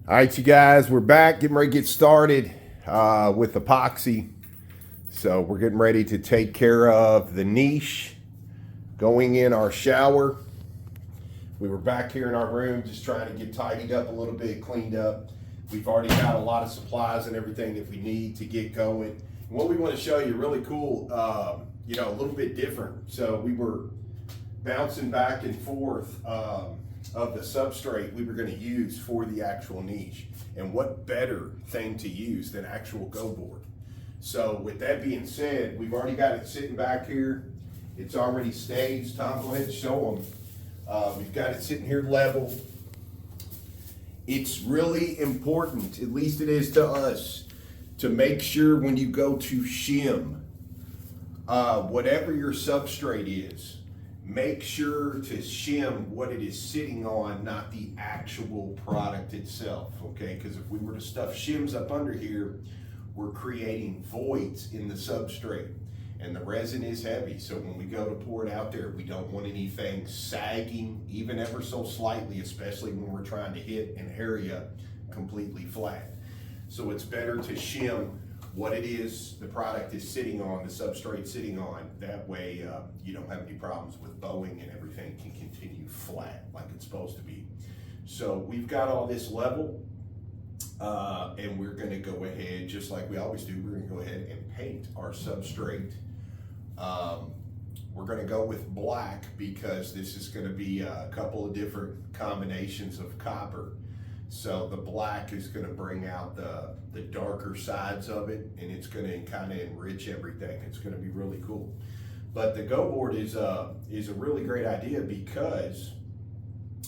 All right, you guys, we're back, getting ready to get started with epoxy. So we're getting ready to take care of the niche going in our shower. We were back here in our room just trying to get tidied up a little bit, cleaned up. We've already got a lot of supplies and everything that we need to get going. And what we want to show you, really cool, a little bit different. So we were bouncing back and forth of the substrate we were going to use for the actual niche. And what better thing to use than actual Goboard? So with that being said, we've already got it sitting back here. It's already staged. Tom, go ahead and show them. We've got it sitting here level. It's really important, at least it is to us, to make sure when you go to shim, whatever your substrate is, make sure to shim what it is sitting on, not the actual product itself, okay? Because if we were to stuff shims up under here, we're creating voids in the substrate. And the resin is heavy, so when we go to pour it out there, we don't want anything sagging, even ever so slightly, especially when we're trying to hit an area completely flat. So it's better to shim what it is the product is sitting on, the substrate sitting on. That way you don't have any problems with bowing and everything can continue flat like it's supposed to be. So we've got all this level and we're gonna go ahead, just like we always do, we're gonna go ahead and paint our substrate. We're gonna go with black because this is gonna be a couple of different combinations of copper. So the black is going to bring out the darker sides of it, and it's going to kind of enrich everything. It's going to be really cool. But the Goboard is a really great idea because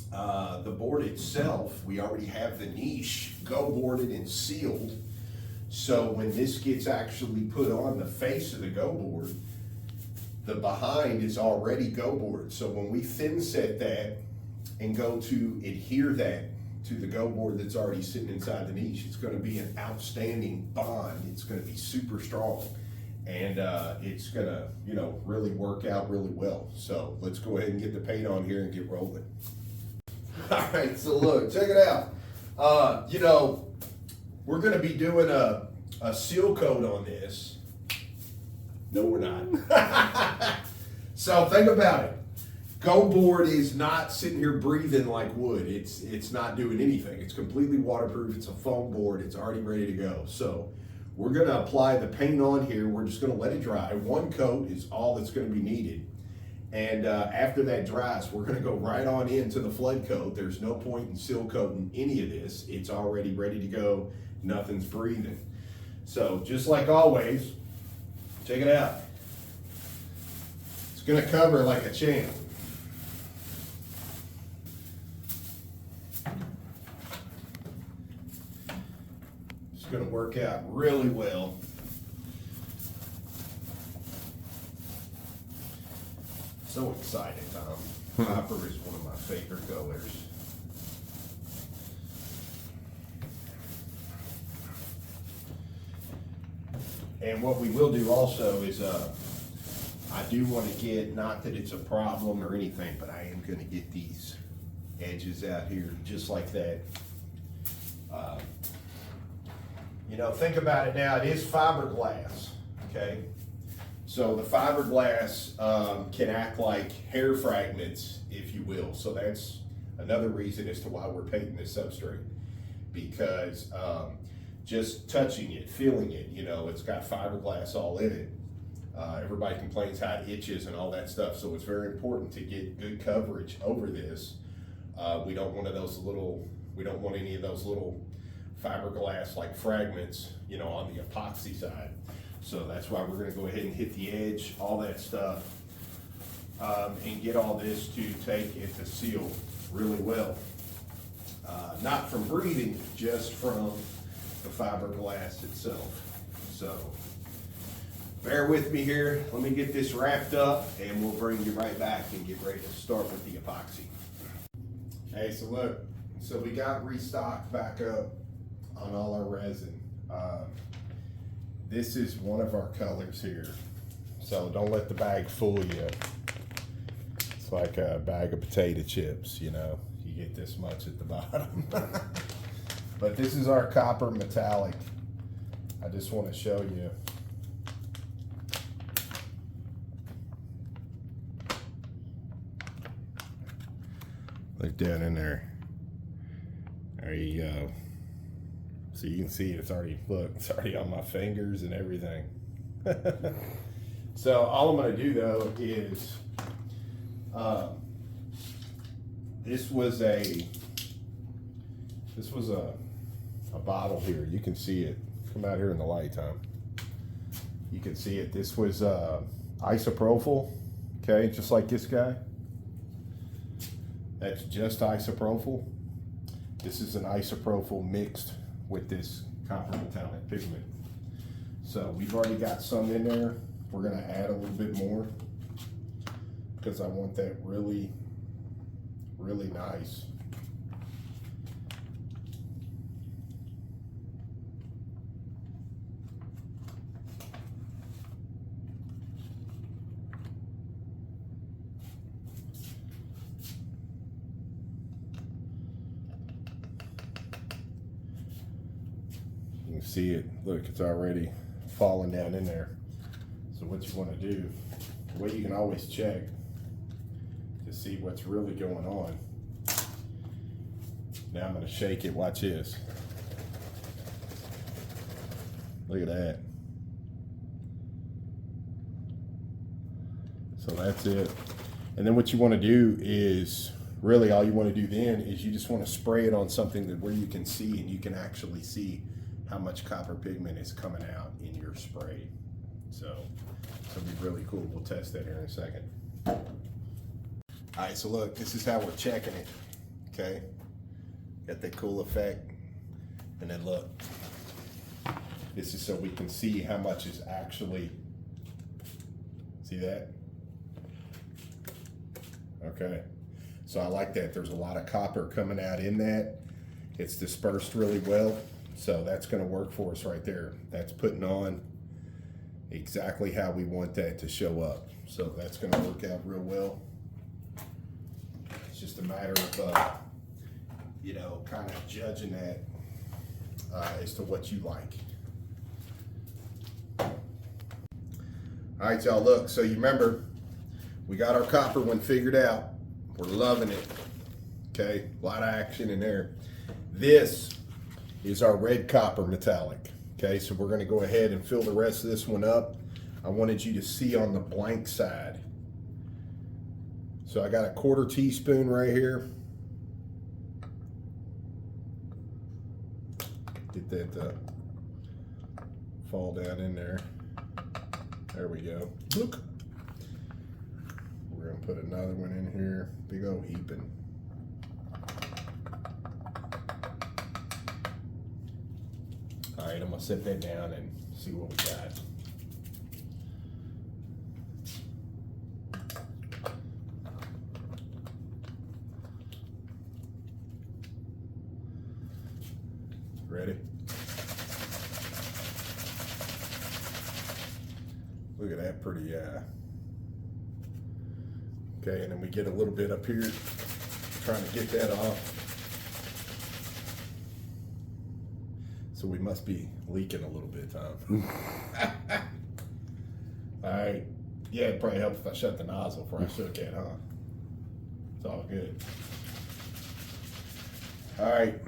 the board itself, we already have the niche Goboarded and sealed. So when this gets actually put on the face of the Goboard, the behind is already Goboard. So when we thin set that and go to adhere that to the Goboard that's already sitting inside the niche, it's going to be an outstanding bond. It's going to be super strong, and it's going to, really work out really well. So let's go ahead and get the paint on here and get rolling. All right, so look, check it out. We're going to be doing a seal coat on this. No, we're not. So think about it. Goboard is not sitting here breathing like wood. It's not doing anything. It's completely waterproof. It's a foam board. It's already ready to go. So we're going to apply the paint on here. We're just going to let it dry. One coat is all that's going to be needed. And after that dries, we're going to go right on into the flood coat. There's no point in seal coating any of this. It's already ready to go. Nothing's breathing. So just like always, check it out. It's going to cover like a champ. It's going to work out really well. So excited, Tom. Copper is one of my favorite colors. And what we will do also is, I do want to get, not that it's a problem or anything, but I am going to get these edges out here just like that. Think about it now, it is fiberglass, okay? So the fiberglass can act like hair fragments, if you will. So that's another reason as to why we're painting this substrate, because just touching it, feeling it, it's got fiberglass all in it. Everybody complains how it itches and all that stuff, so it's very important to get good coverage over this. We don't want any of those little fiberglass like fragments, on the epoxy side. So that's why we're going to go ahead and hit the edge, all that stuff, and get all this to take it to seal really well. Not from breathing, just from the fiberglass itself. So bear with me here. Let me get this wrapped up and we'll bring you right back and get ready to start with the epoxy. Hey, so look, so we got restocked back up on all our resin. This is one of our colors here. So don't let the bag fool you. It's like a bag of potato chips, you get this much at the bottom. But this is our copper metallic. I just want to show you. Look down in there. There you go. So you can see it's already, look, it's already on my fingers and everything. So all I'm going to do though is, this was a bottle here. You can see it. Come out here in the light, Tom. You can see it. This was isopropyl. Okay, just like this guy. That's just isopropyl. This is an isopropyl mixed with this copper metallic pigment. So we've already got some in there. We're going to add a little bit more because I want that really, really nice. You can see it. Look, it's already falling down in there. So what you want to do, the way you can always check to see what's really going on. Now I'm going to shake it. Watch this. Look at that. So that's it. And then what you want to do is, really all you want to do then is you just want to spray it on something that where you can see and you can actually see how much copper pigment is coming out in your spray. So it's gonna be really cool. We'll test that here in a second. All right, so look, this is how we're checking it. Okay, got that cool effect. And then look, this is so we can see how much is actually, see that? Okay, so I like that. There's a lot of copper coming out in that. It's dispersed really well. So that's going to work for us right there. That's putting on exactly how we want that to show up. So that's going to work out real well. It's just a matter of, you know, kind of judging that as to what you like. All right, y'all, look. So you remember, we got our copper one figured out. We're loving it. Okay, a lot of action in there. This is our red copper metallic. Okay, so we're going to go ahead and fill the rest of this one up. I wanted you to see on the blank side. So I got a 1/4 teaspoon right here. Get that fall down in there. There we go. Look. We're going to put another one in here. Big old heaping. All right, I'm gonna set that down and see what we got. Ready? Look at that pretty, okay, and then we get a little bit up here, trying to get that off. So we must be leaking a little bit, Tom. All right. Yeah, it'd probably help if I shut the nozzle before I shook it, huh? It's all good. All right.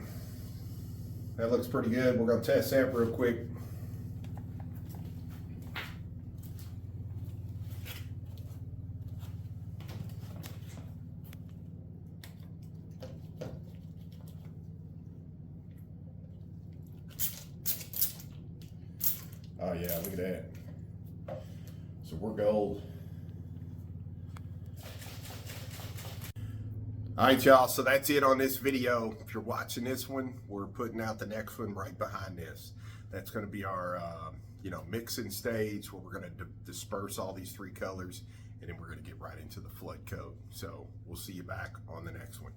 That looks pretty good. We're going to test that real quick. Oh yeah, look at that. So we're gold. All right, y'all, so that's it on this video. If you're watching this one, we're putting out the next one right behind this. That's gonna be our mixing stage where we're gonna disperse all these 3 colors, and then we're gonna get right into the flood coat. So we'll see you back on the next one.